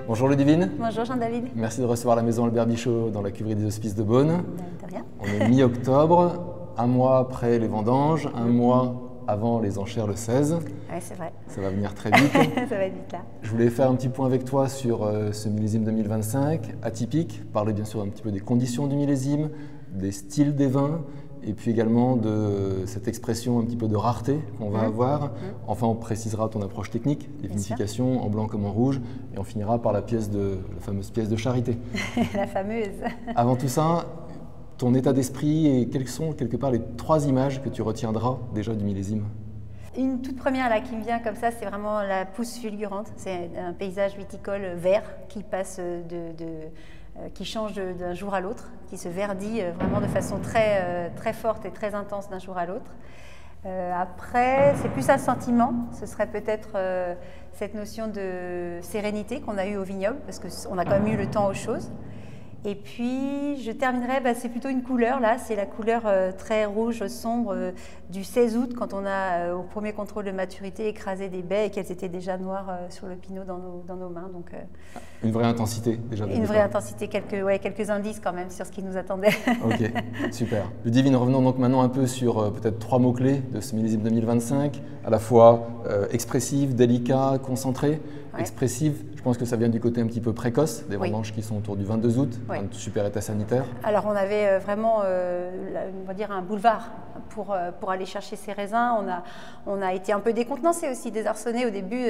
Bonjour Ludivine. Bonjour Jean-David. Merci de recevoir la maison Albert Bichot dans la cuverie des Hospices de Beaune. De rien. On est mi-octobre, un mois après les vendanges, un mois avant les enchères le 16. Oui, c'est vrai. Ça va venir très vite. Ça va être vite là. Je voulais faire un petit point avec toi sur ce millésime 2025, atypique, parler bien sûr un petit peu des conditions du millésime, des styles des vins, et puis également de cette expression un petit peu de rareté qu'on va avoir. Enfin, on précisera ton approche technique, des vinifications en blanc comme en rouge, et on finira par la fameuse pièce de charité. La fameuse. Avant tout ça, ton état d'esprit et quelles sont quelque part les 3 images que tu retiendras déjà du millésime? Une toute première là qui me vient comme ça, c'est vraiment la pousse fulgurante. C'est un paysage viticole vert qui passe qui change d'un jour à l'autre, qui se verdit vraiment de façon très forte et très intense d'un jour à l'autre. Après, c'est plus un sentiment, ce serait peut-être cette notion de sérénité qu'on a eue au vignoble, parce qu'on a quand même eu le temps aux choses. Et puis, je terminerai, c'est plutôt une couleur, là, c'est la couleur très rouge, sombre du 16 août, quand on a, au premier contrôle de maturité, écrasé des baies et qu'elles étaient déjà noires sur le pinot dans nos mains. Donc, une vraie intensité, déjà. Une vraie intensité, quelques indices quand même sur ce qui nous attendait. Ok, super. Ludivine, revenons donc maintenant un peu sur peut-être 3 mots-clés de ce millésime 2025, à la fois expressif, délicat, concentré. Ouais. Expressif, je pense que ça vient du côté un petit peu précoce, des vendanges qui sont autour du 22 août, un super état sanitaire. Alors on avait vraiment, on va dire, un boulevard pour aller chercher ces raisins. On a été un peu décontenancé aussi, désarçonné au début,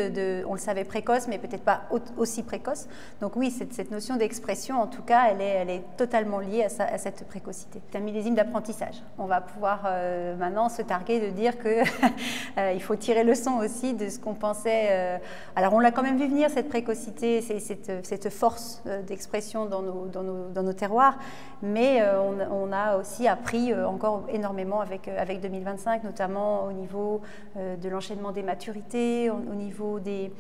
on le savait précoce, mais peut-être pas aussi précoce. Donc oui, cette notion d'expression, en tout cas, elle est totalement liée à cette précocité. C'est un millésime d'apprentissage. On va pouvoir maintenant se targuer de dire qu'il faut tirer leçon aussi de ce qu'on pensait. Alors on l'a quand même vu venir, cette précocité, cette force d'expression dans nos terroirs, mais on a aussi appris encore énormément avec 2025, notamment au niveau de l'enchaînement des maturités, au niveau des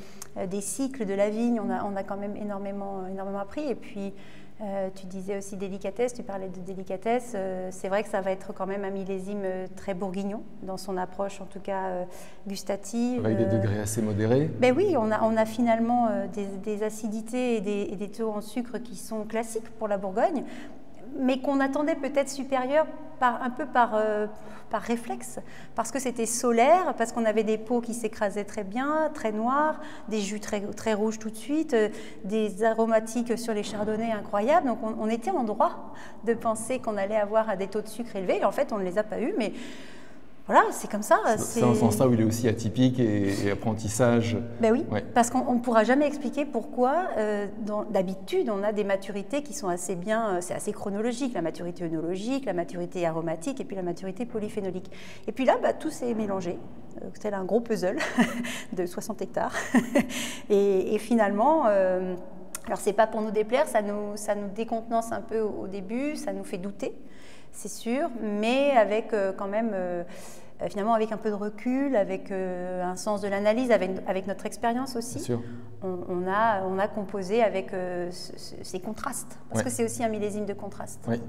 cycles de la vigne. On a quand même énormément appris. Et puis, tu disais aussi délicatesse, tu parlais de délicatesse. C'est vrai que ça va être quand même un millésime très bourguignon, dans son approche en tout cas gustative. Avec des degrés assez modérés. Ben oui, on a finalement des acidités et des taux en sucre qui sont classiques pour la Bourgogne, mais qu'on attendait peut-être supérieurs un peu par réflexe, parce que c'était solaire, parce qu'on avait des peaux qui s'écrasaient très bien, très noirs, des jus très rouges tout de suite, des aromatiques sur les chardonnays incroyables. Donc on était en droit de penser qu'on allait avoir des taux de sucre élevés, et en fait on ne les a pas eus, mais voilà, c'est comme ça. C'est dans ce sens-là où il est aussi atypique et apprentissage. Ben oui, parce qu'on ne pourra jamais expliquer pourquoi, d'habitude, on a des maturités qui sont assez bien, c'est assez chronologique, la maturité œnologique, la maturité aromatique et puis la maturité polyphénolique. Et puis là, tout s'est mélangé, tel un gros puzzle de 60 hectares. Et finalement, alors c'est pas pour nous déplaire, ça nous décontenance un peu au début, ça nous fait douter, c'est sûr, mais avec quand même, finalement, avec un peu de recul, avec un sens de l'analyse, avec notre expérience aussi. Bien sûr. On a composé avec ces contrastes, parce que c'est aussi un millésime de contraste. Oui.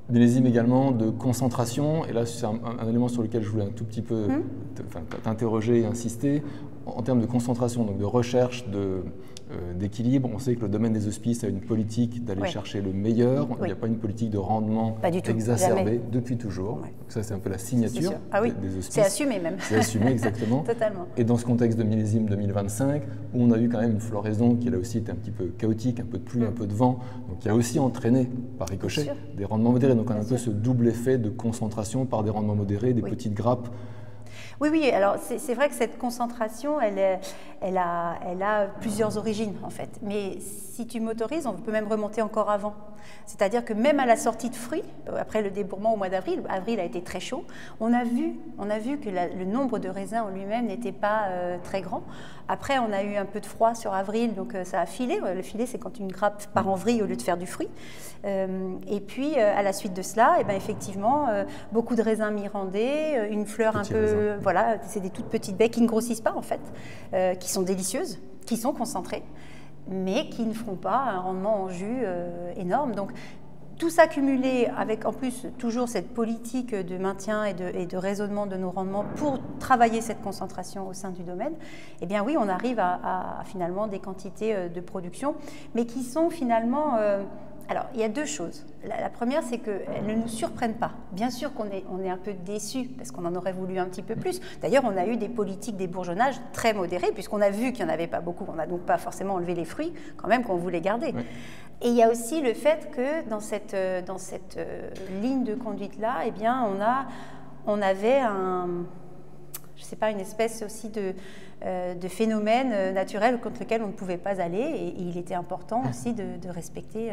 Millésime également de concentration, et là c'est un élément sur lequel je voulais un tout petit peu t'interroger et insister. En termes de concentration, donc de recherche, d'équilibre, on sait que le domaine des hospices a une politique d'aller chercher le meilleur. Il n'y a pas une politique de rendement exacerbée depuis toujours. Donc ça, c'est un peu la signature des hospices. C'est assumé même. C'est assumé, exactement. Totalement. Et dans ce contexte de millésime 2025, où on a eu quand même une floraison qui là aussi était un petit peu chaotique, un peu de pluie, un peu de vent, donc qui a aussi entraîné par ricochet des rendements modérés. Donc on a un peu ce double effet de concentration par des rendements modérés, des petites grappes. Oui, alors c'est vrai que cette concentration, elle a plusieurs origines en fait. Mais si tu m'autorises, on peut même remonter encore avant. C'est-à-dire que même à la sortie de fruits, après le débourrement au mois d'avril, avril a été très chaud, on a vu que le nombre de raisins en lui-même n'était pas très grand. Après, on a eu un peu de froid sur avril, donc ça a filé. Le filet, c'est quand une grappe part en vrille au lieu de faire du fruit. Et puis, à la suite de cela, effectivement, beaucoup de raisins mirandés, une fleur un peu... Voilà, c'est des toutes petites baies qui ne grossissent pas, en fait, qui sont délicieuses, qui sont concentrées, mais qui ne feront pas un rendement en jus énorme. Donc, tout ça cumulé avec en plus toujours cette politique de maintien et de raisonnement de nos rendements pour travailler cette concentration au sein du domaine, eh bien oui, on arrive à finalement des quantités de production, mais qui sont finalement... alors, il y a deux choses. La première, c'est qu'elles ne nous surprennent pas. Bien sûr qu'on est un peu déçus parce qu'on en aurait voulu un petit peu plus. D'ailleurs, on a eu des politiques des bourgeonnages très modérées puisqu'on a vu qu'il n'y en avait pas beaucoup. On n'a donc pas forcément enlevé les fruits, quand même, qu'on voulait garder. Oui. Et il y a aussi le fait que dans cette ligne de conduite-là, eh bien, on avait je sais pas, une espèce aussi de phénomène naturel contre lequel on ne pouvait pas aller, et il était important aussi de respecter,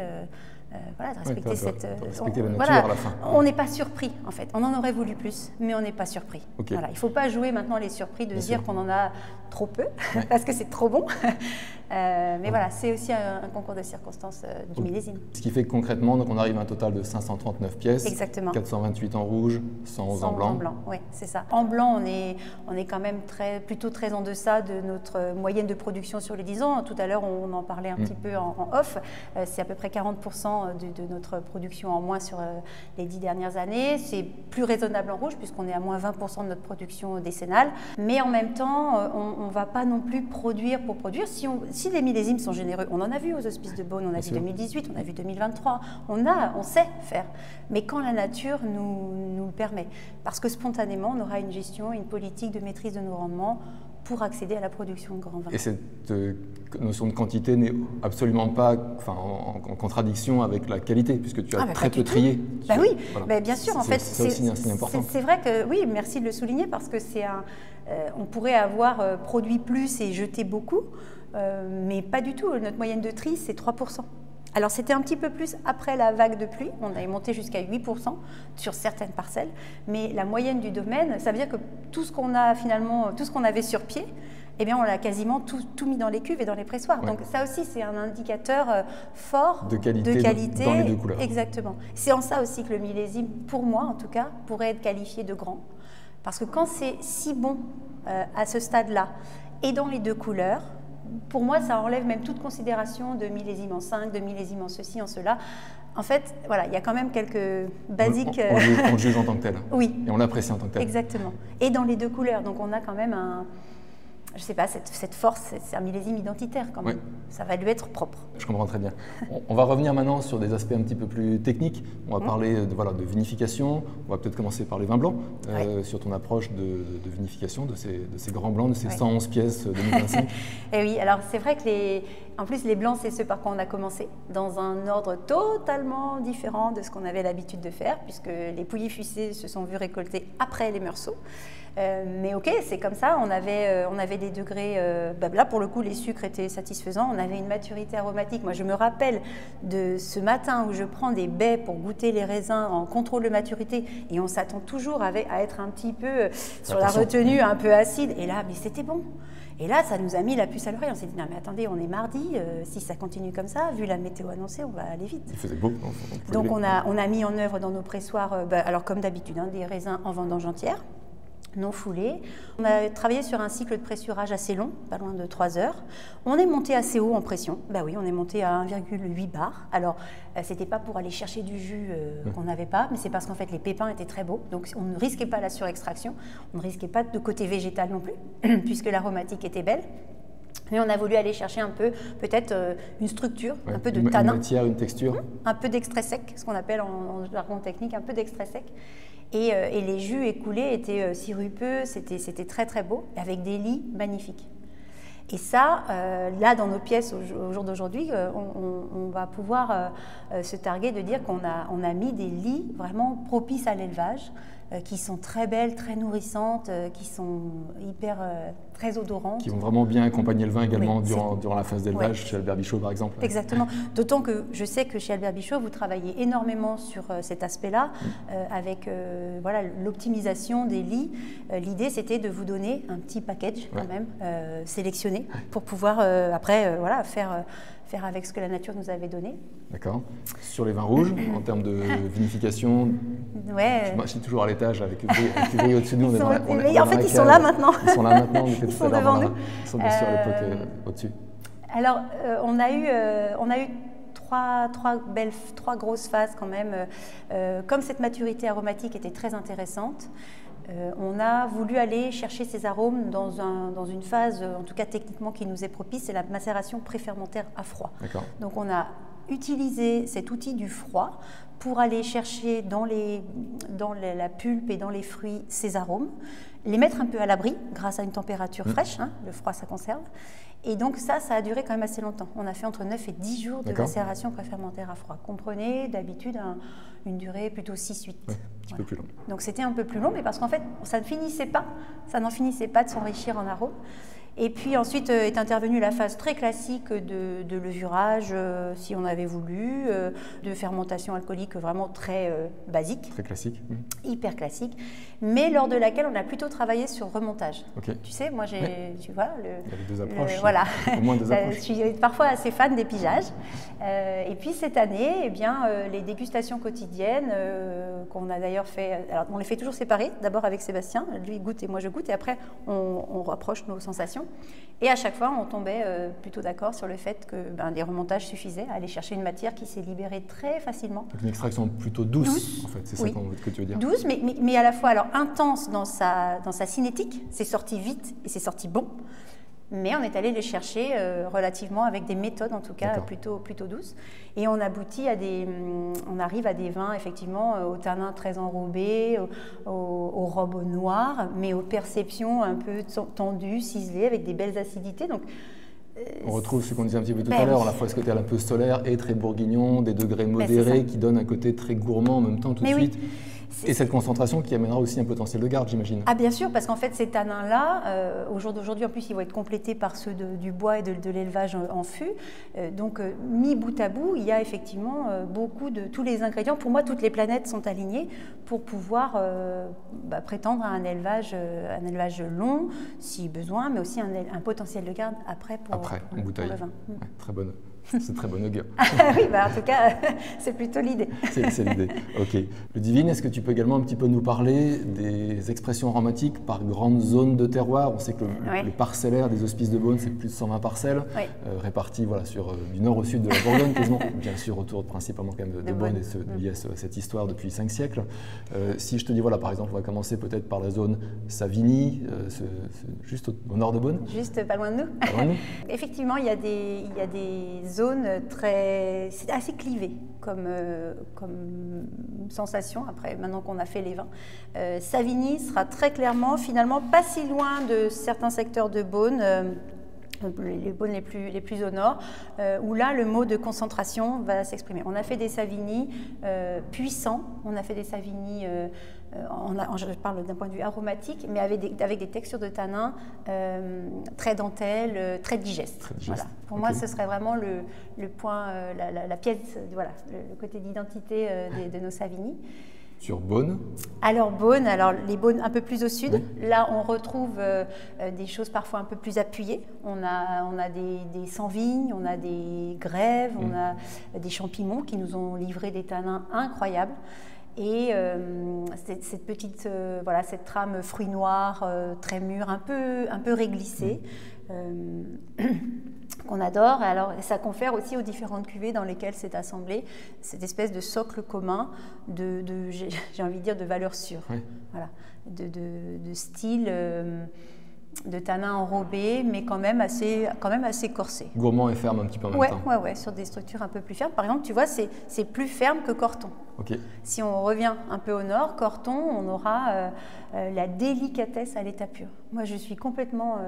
voilà, de respecter respecter la nature à la fin. On n'est pas surpris en fait, on en aurait voulu plus, mais on n'est pas surpris. Okay. Voilà, il ne faut pas jouer maintenant les surpris de se dire qu'on en a trop peu, parce que c'est trop bon. Mais voilà, c'est aussi un concours de circonstances du millésime. Ce qui fait que concrètement, donc on arrive à un total de 539 pièces. Exactement. 428 en rouge, 111 en blanc. 111 en blanc, oui, c'est ça. En blanc, on est quand même plutôt très en deçà de notre moyenne de production sur les 10 ans. Tout à l'heure, on en parlait un petit peu en off. C'est à peu près 40% de notre production en moins sur les 10 dernières années. C'est plus raisonnable en rouge puisqu'on est à moins 20% de notre production décennale. Mais en même temps, on ne va pas non plus produire pour produire. Si les millésimes sont généreux, on en a vu aux Hospices de Beaune, on a vu 2018, on a vu 2023, on sait faire. Mais quand la nature nous le permet, parce que spontanément, on aura une gestion, une politique de maîtrise de nos rendements pour accéder à la production de grands vins. Et cette notion de quantité n'est absolument pas en contradiction avec la qualité, puisque tu as très peu trié. Ben oui, voilà. Ben bien sûr, en fait, c'est aussi un signe important. C'est vrai que, oui, merci de le souligner, parce que on pourrait avoir produit plus et jeté beaucoup, mais pas du tout. Notre moyenne de tri, c'est 3%. Alors, c'était un petit peu plus après la vague de pluie. On avait monté jusqu'à 8% sur certaines parcelles. Mais la moyenne du domaine, ça veut dire que tout ce qu'on a finalement, tout ce qu'on avait sur pied, eh bien, on l'a quasiment tout mis dans les cuves et dans les pressoirs. Ouais. Donc, ça aussi, c'est un indicateur fort de qualité dans les deux couleurs. Exactement. C'est en ça aussi que le millésime, pour moi en tout cas, pourrait être qualifié de grand. Parce que quand c'est si bon à ce stade-là et dans les deux couleurs, pour moi, ça enlève même toute considération de millésime en 5, de millésime en ceci, en cela. En fait, voilà, il y a quand même quelques basiques... On le juge en tant que tel. Oui. Et on l'apprécie en tant que tel. Exactement. Et dans les deux couleurs. Donc, on a quand même je ne sais pas, cette force, c'est un millésime identitaire quand même. Oui. Ça va lui être propre. Je comprends très bien. On va revenir maintenant sur des aspects un petit peu plus techniques. On va parler de vinification. On va peut-être commencer par les vins blancs, sur ton approche de vinification, de ces grands blancs, de ces 111 pièces 2025. Et oui, alors c'est vrai que en plus, les blancs, c'est ce par quoi on a commencé, dans un ordre totalement différent de ce qu'on avait l'habitude de faire, puisque les pouilly fuissés se sont vus récolter après les meursault. Mais ok, c'est comme ça, on avait des degrés, là pour le coup les sucres étaient satisfaisants, on avait une maturité aromatique. Moi je me rappelle de ce matin où je prends des baies pour goûter les raisins en contrôle de maturité, et on s'attend toujours à être un petit peu sur la retenue, un peu acide, et là mais c'était bon. Et là, ça nous a mis la puce à l'oreille. On s'est dit, non mais attendez, on est mardi, si ça continue comme ça, vu la météo annoncée, on va aller vite. Il faisait beau. Donc on a mis en œuvre dans nos pressoirs, alors comme d'habitude, des raisins en vendange entière, non foulés. On a travaillé sur un cycle de pressurage assez long, pas loin de 3 heures. On est monté assez haut en pression. Oui, on est monté à 1,8 bar. Alors, c'était pas pour aller chercher du jus qu'on n'avait pas, mais c'est parce qu'en fait, les pépins étaient très beaux. Donc, on ne risquait pas la surextraction. On ne risquait pas de côté végétal non plus, puisque l'aromatique était belle. Mais on a voulu aller chercher un peu, peut-être une structure, un peu de tanin. Une matière, une texture. Un peu d'extrait sec, ce qu'on appelle en jargon technique, un peu d'extrait sec. Et les jus écoulés étaient sirupeux, c'était très très beau, avec des lits magnifiques. Et ça, là dans nos pièces au jour d'aujourd'hui, on va pouvoir se targuer de dire qu'on a mis des lits vraiment propices à l'élevage, qui sont très belles, très nourrissantes, qui sont très odorantes. Qui vont vraiment bien accompagner le vin également durant la phase d'élevage, chez Albert Bichot par exemple. Exactement. D'autant que je sais que chez Albert Bichot, vous travaillez énormément sur cet aspect-là, avec l'optimisation des lits. L'idée, c'était de vous donner un petit package quand même, sélectionné, pour pouvoir après faire avec ce que la nature nous avait donné. D'accord. Sur les vins rouges, en termes de vinification, je suis toujours à l'étage avec Uvry au-dessus de nous. En fait, ils sont là maintenant. Ils sont là maintenant, ils sont devant nous. Ils sont bien sûr les potes au-dessus. Alors, on a eu trois grosses phases quand même. Comme cette maturité aromatique était très intéressante, on a voulu aller chercher ces arômes dans une phase, en tout cas techniquement, qui nous est propice, c'est la macération préfermentaire à froid. Donc on a utilisé cet outil du froid pour aller chercher dans la pulpe et dans les fruits ces arômes, les mettre un peu à l'abri grâce à une température fraîche, hein, le froid ça conserve. Et donc ça a duré quand même assez longtemps. On a fait entre 9 et 10 jours de macération préfermentaire à froid. Comprenez d'habitude une durée plutôt 6-8. Ouais, un petit peu plus long. Donc c'était un peu plus long, mais parce qu'en fait ça n'en finissait pas de s'enrichir en arômes. Et puis ensuite est intervenue la phase très classique de levurage, si on avait voulu, de fermentation alcoolique vraiment très basique. Très classique. Hyper classique, mais lors de laquelle on a plutôt travaillé sur remontage. Okay. Tu sais, moi tu vois, il y avait deux approches. Voilà. Au moins deux approches. Je suis parfois assez fan des pigeages. Et puis cette année, eh bien, les dégustations quotidiennes qu'on a d'ailleurs fait, alors on les fait toujours séparées, d'abord avec Sébastien, lui goûte et moi je goûte, et après on rapproche nos sensations. Et à chaque fois, on tombait plutôt d'accord sur le fait que les remontages suffisaient à aller chercher une matière qui s'est libérée très facilement. Donc une extraction plutôt douce. En fait, c'est ça que tu veux dire. Douce, mais à la fois alors intense dans sa cinétique, c'est sorti vite et c'est sorti bon. Mais on est allé les chercher relativement avec des méthodes, en tout cas, plutôt douces. Et on aboutit on arrive à des vins, effectivement, au tanin très enrobé, aux robes noires, mais aux perceptions un peu tendues, ciselées, avec des belles acidités. Donc, on retrouve ce qu'on disait un petit peu tout à l'heure, à la fois ce côté un peu solaire et très bourguignon, des degrés modérés qui donnent un côté très gourmand en même temps tout de suite. Et cette concentration qui amènera aussi un potentiel de garde, j'imagine. Ah bien sûr, parce qu'en fait ces tanins-là, au jour d'aujourd'hui, en plus, ils vont être complétés par ceux du bois et de l'élevage en fût. Donc mis bout à bout, il y a effectivement beaucoup de tous les ingrédients. Pour moi, toutes les planètes sont alignées pour pouvoir prétendre à un élevage long, si besoin, mais aussi un potentiel de garde après pour le vin. Ouais, très bonne. C'est très bon augure. Oui, en tout cas, c'est plutôt l'idée. C'est l'idée. Ok. Ludivine, est-ce que tu peux également un petit peu nous parler des expressions aromatiques par grande zone de terroir? On sait que le parcellaire des Hospices de Beaune, c'est plus de 120 parcelles, réparties du nord au sud de la Bourgogne, quasiment, bien sûr autour principalement quand même de Beaune et lié à cette histoire depuis 5 siècles. Si je te dis, par exemple, on va commencer peut-être par la zone Savigny, juste au nord de Beaune. Juste pas loin de nous. Pas loin de nous. Effectivement, il y a des zones c'est assez clivé comme sensation, après, maintenant qu'on a fait les vins. Savigny sera très clairement, finalement, pas si loin de certains secteurs de Beaune, les Beaunes les plus au nord, où là, le mot de concentration va s'exprimer. On a fait des Savigny puissants, on a fait des Savigny, je parle d'un point de vue aromatique, mais avec des textures de tanin très dentelles, très digestes. Voilà. Pour moi, ce serait vraiment le point, la pièce, le côté d'identité de nos Savigny. Sur Beaune? Alors Beaune, les Beaunes un peu plus au sud, là on retrouve des choses parfois un peu plus appuyées. On a des sans-vignes, on a des grèves, on a des champignons qui nous ont livré des tanins incroyables. Et cette petite, cette trame fruits noirs, très mûre, un peu réglissée, qu'on adore. Alors, ça confère aussi aux différentes cuvées dans lesquelles c'est assemblé cette espèce de socle commun j'ai envie de dire, de valeur sûre. Voilà, de style, de tanin enrobé, mais quand même assez corsé. Gourmand et ferme un petit peu en même temps. Ouais, sur des structures un peu plus fermes. Par exemple, tu vois, c'est plus ferme que Corton. Si on revient un peu au nord, Corton, on aura la délicatesse à l'état pur. Moi, je suis complètement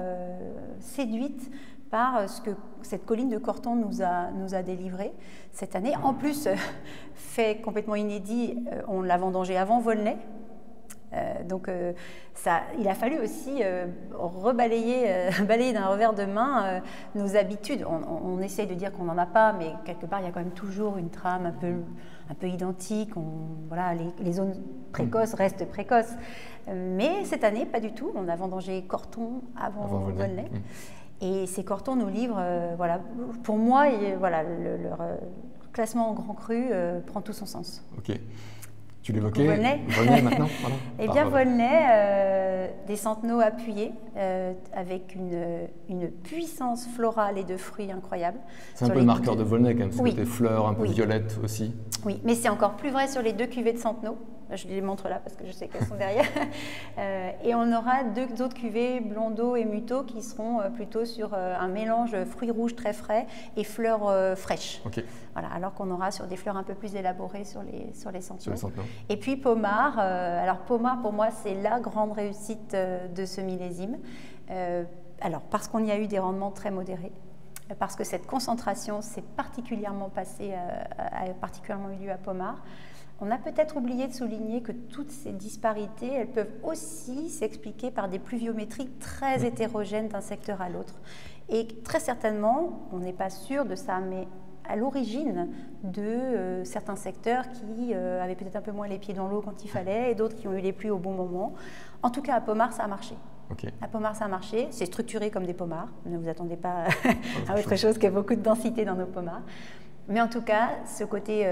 séduite par ce que cette colline de Corton nous a délivré cette année. En plus, fait complètement inédit, on l'a vendangé avant Volnay. Donc il a fallu aussi balayer d'un revers de main nos habitudes. On essaye de dire qu'on n'en a pas, mais quelque part il y a quand même toujours une trame un peu identique. Les zones précoces restent précoces. Mais cette année, pas du tout. On a vendangé Corton avant Volnay. Et ces Cortons nous livrent, pour moi, leur classement en grand cru prend tout son sens. Ok. Tu l'évoquais, Volnay maintenant. Eh bien, Volnay, des centenaux appuyés avec une puissance florale et de fruits incroyable. C'est un peu le marqueur de Volnay quand même, ce oui. côté fleurs, un peu violette aussi. Oui, mais c'est encore plus vrai sur les 2 cuvées de centenaux. Je les montre là parce que je sais qu'elles sont derrière. Et on aura 2 autres cuvées, Blondeau et Muto, qui seront plutôt sur un mélange fruits rouges très frais et fleurs fraîches. Okay. Voilà, alors qu'on aura sur des fleurs un peu plus élaborées sur les centenaux. Centenaux. Et puis Pommard. Alors Pommard, pour moi, c'est la grande réussite de ce millésime. Alors, parce qu'on y a eu des rendements très modérés. Parce que cette concentration s'est particulièrement passée, a particulièrement eu lieu à Pommard. On a peut-être oublié de souligner que toutes ces disparités, elles peuvent aussi s'expliquer par des pluviométries très hétérogènes d'un secteur à l'autre. Et très certainement, on n'est pas sûr de ça, mais à l'origine de certains secteurs qui avaient peut-être un peu moins les pieds dans l'eau quand il fallait, et d'autres qui ont eu les pluies au bon moment. En tout cas, à Pommard, ça a marché. Okay. À Pommard, ça a marché. C'est structuré comme des pommards. Ne vous attendez pas à autre chose que beaucoup de densité dans nos pommards. Mais en tout cas, ce côté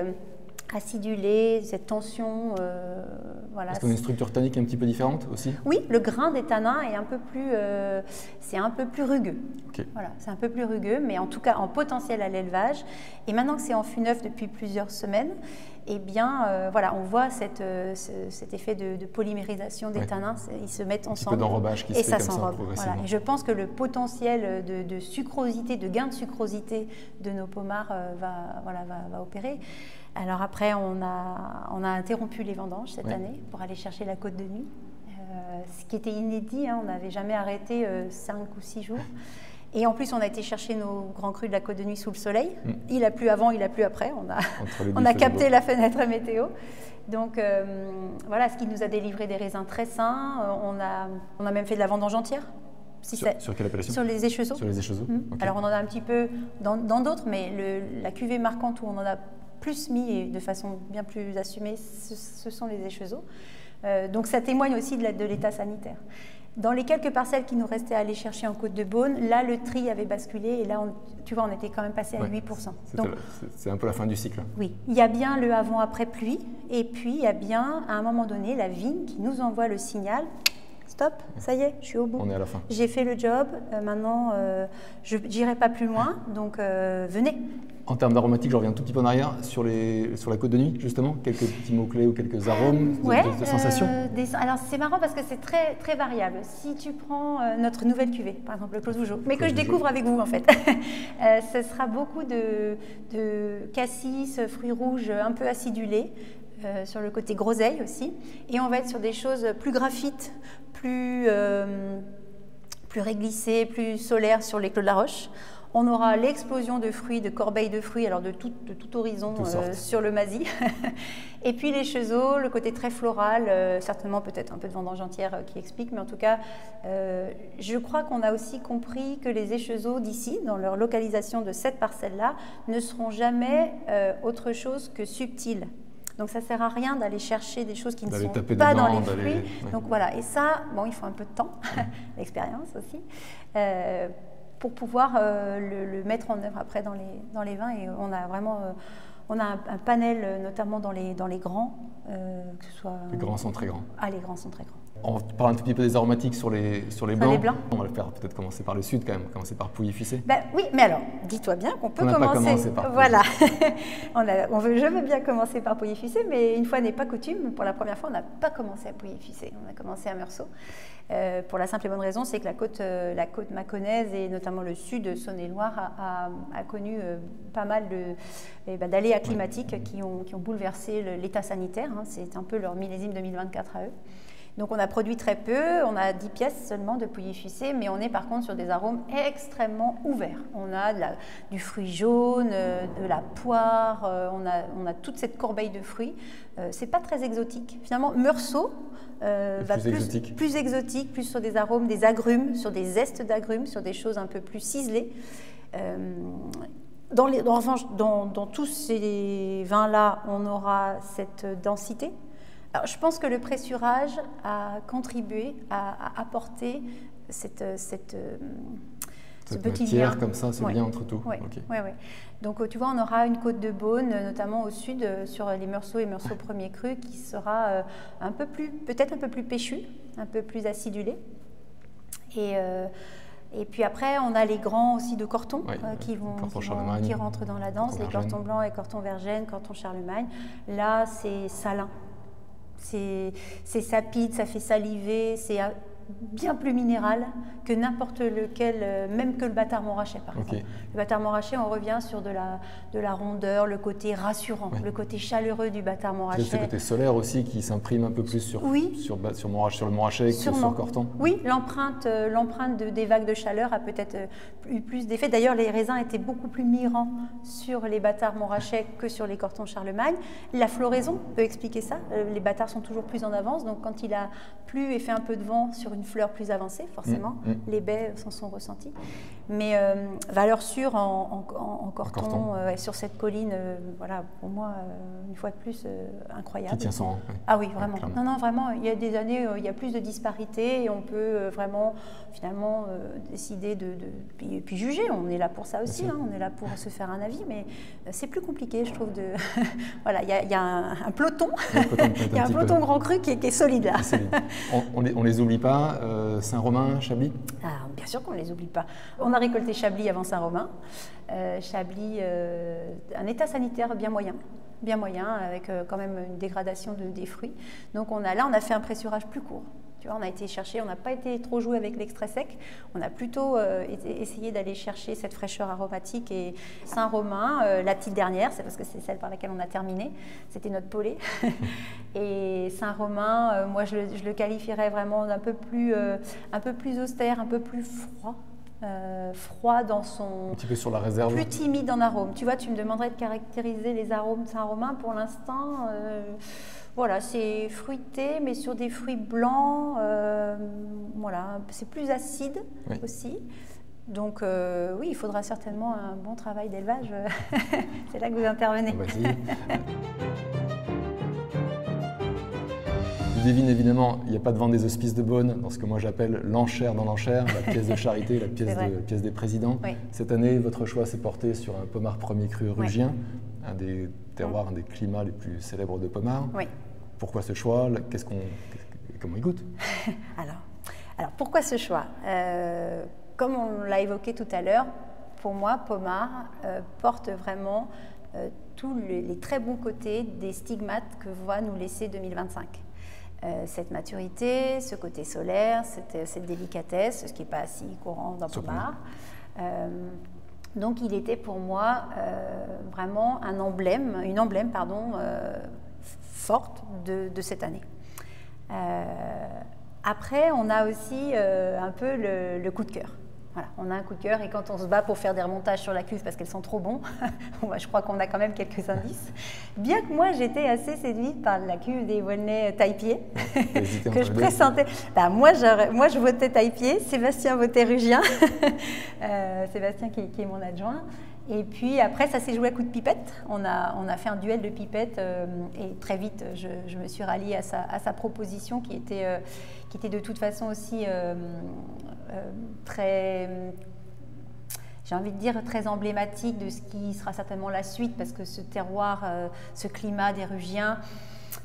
acidulé, cette tension, voilà. Est-ce qu'on a une structure tannique un petit peu différente aussi? Oui, le grain des tanins est un peu plus, c'est un peu plus rugueux. Okay. Voilà, c'est un peu plus rugueux, mais en tout cas en potentiel à l'élevage. Et maintenant que c'est en fût neuf depuis plusieurs semaines, eh bien, voilà, on voit cet effet de polymérisation des tanins. Ils se mettent ensemble. Un petit peu d'enrobage qui se fait comme ça progressivement. Voilà. Et je pense que le potentiel de sucrosité, de gain de sucrosité de nos pommards va opérer. Alors après, on a interrompu les vendanges cette année pour aller chercher la côte de nuit, ce qui était inédit. Hein, on n'avait jamais arrêté 5 ou 6 jours. Et en plus, on a été chercher nos grands crus de la côte de nuit sous le soleil. Il a plu avant, il a plu après. On a capté la fenêtre météo. Donc voilà, ce qui nous a délivré des raisins très sains. On a même fait de la vendange entière. Sur quelle appellation? Sur les échezeaux. Sur les échezeaux. Okay. Alors on en a un petit peu dans d'autres, mais la cuvée marquante où on en a plus mis et de façon bien plus assumée, ce sont les échezeaux. Donc ça témoigne aussi de l'état sanitaire. Dans les quelques parcelles qui nous restaient à aller chercher en Côte-de-Beaune, là le tri avait basculé et là tu vois, on était quand même passé à 8%. C'est un peu la fin du cycle. Oui, il y a bien le avant-après pluie et puis il y a bien à un moment donné la vigne qui nous envoie le signal. Stop, ça y est, je suis au bout. On est à la fin. J'ai fait le job, maintenant je n'irai pas plus loin, donc venez. En termes d'aromatique, je reviens un tout petit peu en arrière sur la côte de nuit, justement. Quelques petits mots-clés ou quelques arômes de sensations. Alors c'est marrant parce que c'est très, très variable. Si tu prends notre nouvelle cuvée, par exemple le Clos Vougeot, mais que je découvre avec vous en fait, ce sera beaucoup de cassis, fruits rouges un peu acidulés, sur le côté groseille aussi. Et on va être sur des choses plus graphites, plus réglissées, plus solaires sur les Clos de la Roche. On aura l'explosion de fruits, de corbeilles de fruits, alors de tout horizon sur le Mazie. Et puis les échezeaux, le côté très floral, certainement peut-être un peu de vendange entière qui explique, mais en tout cas, je crois qu'on a aussi compris que les échezeaux d'ici, dans leur localisation de cette parcelle-là, ne seront jamais autre chose que subtils. Donc ça ne sert à rien d'aller chercher des choses qui ne sont pas dans les fruits. Ouais. Donc voilà, et ça, bon, il faut un peu de temps, l'expérience aussi, pour pouvoir le mettre en œuvre après dans les vins. Et on a vraiment un panel, notamment dans les grands, que ce soit... Les grands sont très grands. Ah, les grands sont très grands. On parle un tout petit peu des aromatiques sur les blancs. Sur les blancs. On va le faire peut-être commencer par le sud quand même, commencer par Pouilly-Fuissé. Ben, oui, mais alors, dis-toi bien qu'on peut commencer. Pas commencé par voilà. Je veux bien commencer par Pouilly-Fuissé, mais une fois n'est pas coutume, pour la première fois, on n'a pas commencé à Pouilly-Fuissé. On a commencé à Meursault. Pour la simple et bonne raison, c'est que la côte mâconnaise et notamment le sud de Saône-et-Loire a connu pas mal d'aléas climatiques qui ont bouleversé l'état sanitaire. Hein. C'est un peu leur millésime 2024 à eux. Donc on a produit très peu, on a 10 pièces seulement de Pouilly-Fuissé, mais on est par contre sur des arômes extrêmement ouverts. On a du fruit jaune, de la poire, on a toute cette corbeille de fruits. C'est pas très exotique. Finalement, Meursault va plus exotique, plus sur des arômes, des agrumes, sur des zestes d'agrumes, sur des choses un peu plus ciselées. En revanche, dans tous ces vins-là, on aura cette densité. Alors, je pense que le pressurage a contribué à apporter ce petit tiers lien. Comme ça, ce lien entre tout. Oui, oui. Donc tu vois, on aura une côte de Beaune, notamment au sud, sur les Meursault et Meursault premier cru, qui sera peut-être un peu plus péchu, un peu plus acidulé. Et puis après, on a les grands aussi de Corton qui rentrent dans la danse, les Corton blancs et Corton Vergennes, Corton Charlemagne. Là, c'est salin, c'est sapide, ça fait saliver, c'est bien plus minéral que n'importe lequel, même que le bâtard montrachet par exemple. Le bâtard montrachet, on revient sur de la rondeur, le côté rassurant, le côté chaleureux du bâtard montrachet. C'est le côté solaire aussi qui s'imprime un peu plus sur le montrachet que sur Corton. Oui, l'empreinte des vagues de chaleur a peut-être eu plus d'effet. D'ailleurs, les raisins étaient beaucoup plus mirants sur les bâtards montrachet que sur les Cortons Charlemagne. La floraison peut expliquer ça. Les bâtards sont toujours plus en avance, donc quand il a plu et fait un peu de vent sur une fleur plus avancée, forcément, les baies s'en sont ressenties. Mais valeur sûre en Corton, sur cette colline, voilà, pour moi, une fois de plus, incroyable. Qui tient son rang. Ah oui, vraiment. Non, vraiment, il y a des années, il y a plus de disparité et on peut vraiment, finalement, décider et puis juger. On est là pour ça aussi, on est là pour se faire un avis, mais c'est plus compliqué, je trouve. Voilà, il y a un peloton, il y a un peloton grand cru qui est solide là. On les oublie pas. Saint-Romain, Chablis. Bien sûr qu'on ne les oublie pas. On a récolté Chablis avant Saint-Romain. Chablis, un état sanitaire bien moyen, avec quand même une dégradation des fruits. Donc on a fait un pressurage plus court. Tu vois, on a été chercher, on n'a pas été trop joué avec l'extrait sec. On a plutôt essayé d'aller chercher cette fraîcheur aromatique. Et Saint-Romain, la petite dernière, c'est parce que c'est celle par laquelle on a terminé, c'était notre polé. Et Saint-Romain, moi je le qualifierais vraiment d'un peu plus austère, un peu plus froid. Froid dans son... Un petit peu sur la réserve. Plus timide en arôme. Tu vois, tu me demanderais de caractériser les arômes de Saint-Romain. Pour l'instant, voilà, c'est fruité, mais sur des fruits blancs. Voilà, c'est plus acide aussi. Donc oui, il faudra certainement un bon travail d'élevage. C'est là que vous intervenez. Vas-y. Je devine évidemment, il n'y a pas de vente des hospices de Beaune dans ce que moi j'appelle l'enchère dans l'enchère, la pièce de charité, la pièce des présidents. Oui. Cette année, votre choix s'est porté sur un pommard premier cru rugien, un des terroirs, un des climats les plus célèbres de pommard. Oui. Pourquoi ce choix? Comment il goûte? Alors, pourquoi ce choix? Comme on l'a évoqué tout à l'heure, pour moi, pommard porte vraiment tous les très bons côtés des stigmates que va nous laisser 2025. Cette maturité, ce côté solaire, cette délicatesse, ce qui n'est pas si courant dans pommard. Donc il était pour moi vraiment une emblème forte de cette année. Après, on a aussi un peu le coup de cœur. Voilà, on a un coup de cœur et quand on se bat pour faire des remontages sur la cuve parce qu'elles sont trop bons, je crois qu'on a quand même quelques indices. Bien que moi, j'étais assez séduite par la cuve des Volnay taille-pied que je pressentais. Moi, je votais taille-pied, Sébastien votait rugien, Sébastien qui est mon adjoint. Et puis après, ça s'est joué à coup de pipette. On a fait un duel de pipette et très vite, je me suis ralliée à sa proposition qui était de toute façon aussi très, j'ai envie de dire, très emblématique de ce qui sera certainement la suite parce que ce terroir, ce climat des Rugiens,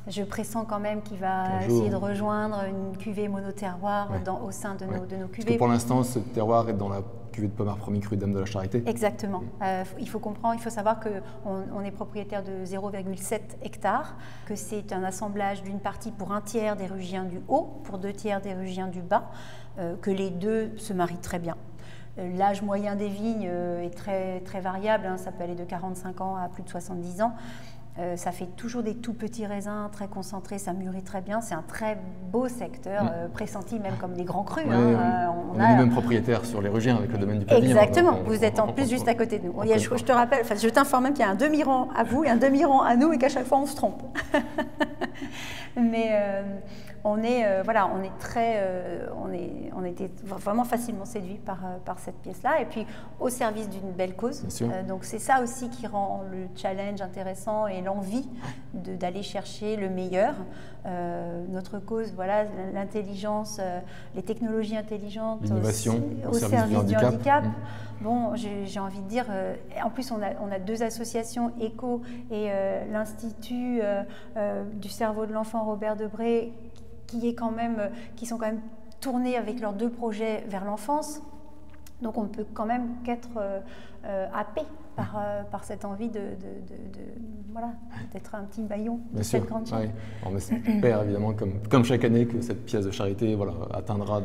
je pressens quand même qu'il va essayer de rejoindre une cuvée monoterroir au sein de nos cuvées. Parce que pour l'instant, ce terroir est dans la cuvée de pommard premier cru Dame de la Charité. Exactement. Il faut savoir qu'on est propriétaire de 0,7 hectares, que c'est un assemblage d'une partie pour un tiers des Rugiens du haut, pour 2 tiers des Rugiens du bas, que les deux se marient très bien. L'âge moyen des vignes est très, très variable, ça peut aller de 45 ans à plus de 70 ans. Ça fait toujours des tout petits raisins très concentrés, ça mûrit très bien. C'est un très beau secteur, pressenti même comme des grands crus. On est nous-mêmes propriétaires sur les Rugiens avec le domaine du Pavillon. Exactement, vous êtes en plus juste à côté de nous. Je te rappelle, je t'informe même qu'il y a un demi-rang à vous et un demi-rang à nous et qu'à chaque fois on se trompe. Mais on est on était vraiment facilement séduits par cette pièce-là, et puis au service d'une belle cause. Donc c'est ça aussi qui rend le challenge intéressant et l'envie d'aller chercher le meilleur. Notre cause, voilà, l'intelligence, les technologies intelligentes l'innovation au service du handicap. Bon, j'ai envie de dire, en plus on a deux associations, ECHO et l'Institut du cerveau de l'enfant Robert Debré, qui sont quand même tournés avec leurs deux projets vers l'enfance. Donc on ne peut quand même qu'être happé par cette envie d'être un petit maillon de cette grande chaîne. On espère évidemment, comme chaque année, que cette pièce de charité atteindra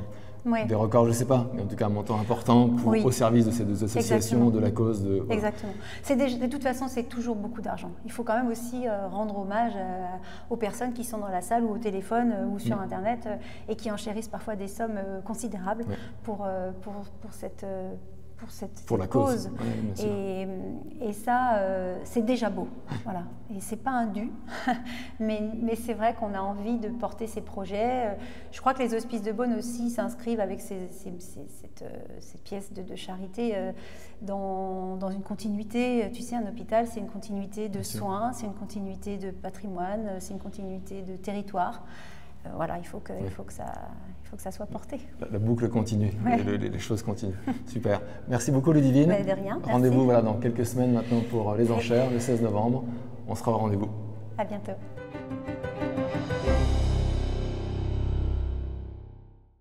des records, je ne sais pas, mais en tout cas un montant important au service de ces deux associations, de la cause. Exactement. De toute façon, c'est toujours beaucoup d'argent. Il faut quand même aussi rendre hommage aux personnes qui sont dans la salle ou au téléphone ou sur Internet et qui enchérissent parfois des sommes considérables pour la cause. Et ça, c'est déjà beau. Voilà. Et c'est pas un dû, mais c'est vrai qu'on a envie de porter ces projets. Je crois que les Hospices de Beaune aussi s'inscrivent avec cette pièce de charité dans une continuité. Tu sais, un hôpital, c'est une continuité de soins, c'est une continuité de patrimoine, c'est une continuité de territoire. Voilà, il faut que ça soit porté. La boucle continue, les choses continuent. Super. Merci beaucoup Ludivine. De rien. Rendez-vous dans quelques semaines maintenant pour les enchères, le 16 novembre. On sera au rendez-vous. À bientôt.